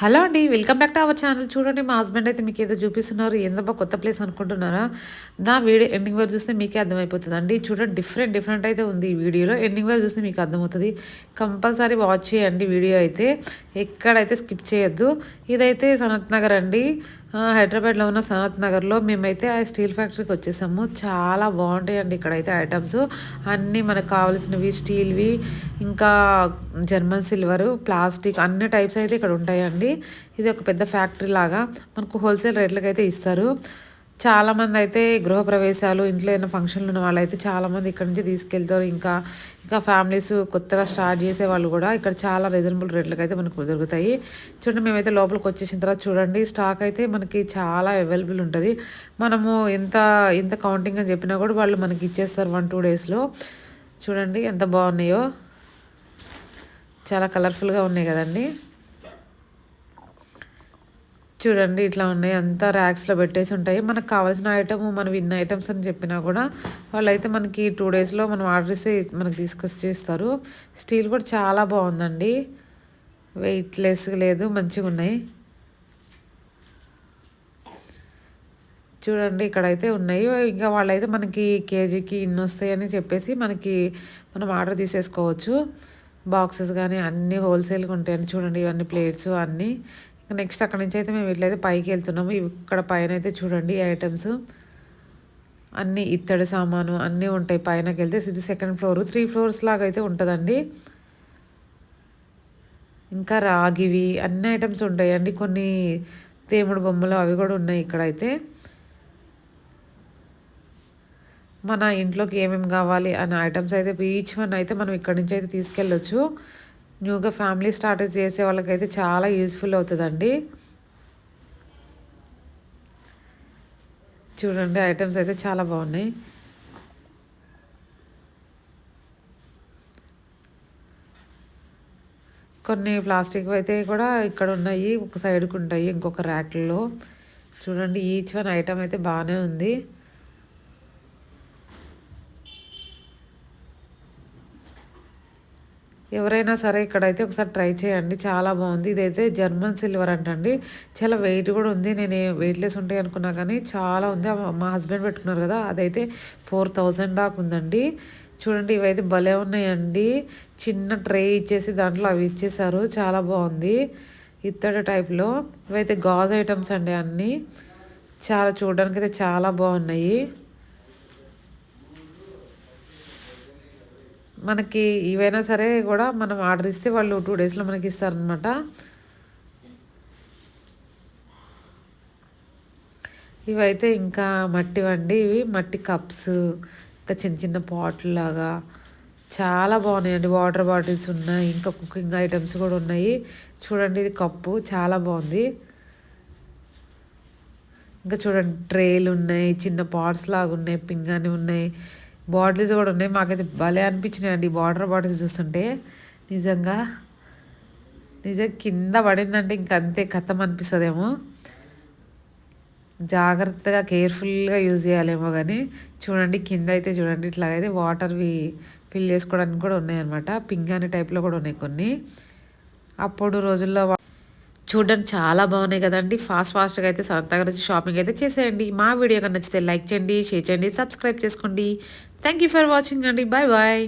Hello అండి. Welcome back to our channel. చూడండి మా హస్బెండ్ అయితే మీకేదో చూపిస్తున్నారు. ఏందబ్బా కొత్త ప్లేస్ అనుకుంటున్నారా? నా వీడియో ఎండింగ్ వరకు చూస్తే మీకే అర్థమైపోతదండి. చూడండి డిఫరెంట్ అయితే ఉంది ఈ వీడియోలో. ఎండింగ్ వరకు చూస్తే మీకు అర్థమవుతది. కంపల్సరీ వాచ్ చేయండి వీడియో అయితే. ఎక్కడైతే స్కిప్ చేయొద్దు. ఇదైతే సనత్ నగర్ అండి. హైదరాబాద్లో ఉన్న సనత్ నగర్లో మేమైతే ఆ స్టీల్ ఫ్యాక్టరీకి వచ్చేసాము. చాలా బాగుంటాయండి ఇక్కడైతే ఐటమ్స్ అన్నీ మనకు కావాల్సినవి స్టీల్వి, ఇంకా జర్మన్ సిల్వరు, ప్లాస్టిక్ అన్ని టైప్స్ అయితే ఇక్కడ ఉంటాయండి. ఇది ఒక పెద్ద ఫ్యాక్టరీ లాగా మనకు హోల్సేల్ రేట్లకి అయితే ఇస్తారు. చాలామంది అయితే గృహప్రవేశాలు, ఇంట్లో ఏమైనా ఫంక్షన్లు ఉన్న వాళ్ళైతే చాలామంది ఇక్కడ నుంచి తీసుకెళ్తారు. ఇంకా ఇంకా ఫ్యామిలీస్ కొత్తగా స్టార్ట్ చేసే వాళ్ళు కూడా ఇక్కడ చాలా రీజనబుల్ రేట్లకు అయితే మనకు దొరుకుతాయి. చూడండి మేమైతే లోపలికి వచ్చేసిన తర్వాత చూడండి స్టాక్ అయితే మనకి చాలా అవైలబుల్ ఉంటుంది. మనము ఎంత ఎంత కౌంటింగ్ అని చెప్పినా కూడా వాళ్ళు మనకి ఇచ్చేస్తారు 1-2 డేస్లో. చూడండి ఎంత బాగున్నాయో, చాలా కలర్ఫుల్గా ఉన్నాయి కదండి. చూడండి ఇట్లా ఉన్నాయి, అంతా ర్యాక్స్లో పెట్టేసి ఉంటాయి. మనకు కావాల్సిన ఐటమ్ మనం ఇన్ని ఐటమ్స్ అని చెప్పినా కూడా వాళ్ళైతే మనకి 2 డేస్లో మనం ఆర్డర్ ఇస్తే మనకి తీసుకొచ్చి ఇస్తారు. స్టీల్ కూడా చాలా బాగుందండి, వెయిట్లెస్ లేదు, మంచిగా ఉన్నాయి. చూడండి ఇక్కడైతే ఉన్నాయి. ఇంకా వాళ్ళైతే మనకి కేజీకి ఇన్ని వస్తాయని చెప్పేసి మనం ఆర్డర్ తీసేసుకోవచ్చు. బాక్సెస్ కానీ అన్నీ హోల్సేల్గా ఉంటాయండి. చూడండి ఇవన్నీ ప్లేట్స్ అన్నీ. నెక్స్ట్ అక్కడ నుంచి అయితే మేము ఇట్లయితే పైకి వెళ్తున్నాము. ఇక్కడ పైన అయితే చూడండి ఐటమ్స్ అన్నీ ఇత్తడి సామాను అన్నీ ఉంటాయి. పైనకి వెళ్తే ఇది సెకండ్ ఫ్లోర్, 3 ఫ్లోర్స్ లాగా అయితే ఉంటుందండి. ఇంకా రాగివి అన్ని ఐటమ్స్ ఉంటాయండి. కొన్ని దేవుడు బొమ్మలు అవి కూడా ఉన్నాయి ఇక్కడైతే. మన ఇంట్లోకి ఏమేమి కావాలి అనే ఐటమ్స్ అయితే ఈచ్ వన్ అయితే మనం ఇక్కడ నుంచి అయితే తీసుకెళ్ళొచ్చు. న్యూగా ఫ్యామిలీ స్టార్ట్ చేసే వాళ్ళకైతే చాలా యూస్ఫుల్ అవుతుందండి. చూడండి ఐటమ్స్ అయితే చాలా బాగున్నాయి. కొన్ని ప్లాస్టిక్ అయితే కూడా ఇక్కడ ఉన్నాయి, ఒక సైడ్కి ఉంటాయి ఇంకొక ర్యాక్లో. చూడండి ఈచ్ వన్ ఐటమ్ అయితే బాగానే ఉంది. ఎవరైనా సరే ఇక్కడైతే ఒకసారి ట్రై చేయండి, చాలా బాగుంది. ఇదైతే జర్మన్ సిల్వర్ అంటండి. చాలా వెయిట్ కూడా ఉంది. నేను వెయిట్లెస్ ఉంటాయి అనుకున్నా కానీ చాలా ఉంది. మా హస్బెండ్ పెట్టుకున్నారు కదా, అదైతే 4000 దాకా ఉందండి. చూడండి ఇవైతే భలే ఉన్నాయండి. చిన్న ట్రే ఇచ్చేసి దాంట్లో అవి ఇచ్చేసారు, చాలా బాగుంది. ఇత్తడి టైప్లో ఇవైతే గాజు ఐటమ్స్ అండి అన్నీ. చాలా చూడడానికి అయితే చాలా బాగున్నాయి. మనకి ఇవైనా సరే కూడా మనం ఆర్డర్ ఇస్తే వాళ్ళు 2 డేస్లో మనకి ఇస్తారనమాట. ఇవైతే ఇంకా మట్టివండి, ఇవి మట్టి కప్స్, ఇంకా చిన్న చిన్న పాట్లు లాగా చాలా బాగున్నాయండి. వాటర్ బాటిల్స్ ఉన్నాయి, ఇంకా కుకింగ్ ఐటమ్స్ కూడా ఉన్నాయి. చూడండి ఇది కప్పు చాలా బాగుంది. ఇంకా చూడండి ట్రేలు ఉన్నాయి, చిన్న పాట్స్ లాగా ఉన్నాయి, పింగాని ఉన్నాయి, బాటిల్స్ కూడా ఉన్నాయి. మాకైతే భలే అనిపించినాయి అండి వాటర్ బాటిల్స్ చూస్తుంటే. నిజంగా కింద పడిందంటే ఇంకంతే కథం అనిపిస్తుందేమో. జాగ్రత్తగా కేర్ఫుల్గా యూజ్ చేయాలేమో కానీ. చూడండి కింద అయితే చూడండి ఇట్లాగైతే వాటర్వి ఫిల్ చేసుకోవడానికి కూడా ఉన్నాయన్నమాట. పింగాని టైప్లో కూడా ఉన్నాయి కొన్ని. అప్పుడు రోజుల్లో చూడడానికి చాలా బాగున్నాయి కదండి. ఫాస్ట్గా అయితే సొంతగా షాపింగ్ అయితే చేసేయండి. మా వీడియో కన్నా నచ్చితే లైక్ చేయండి, షేర్ చేయండి, సబ్స్క్రైబ్ చేసుకోండి. థ్యాంక్ యూ ఫర్ వాచింగ్ అండి. Bye bye.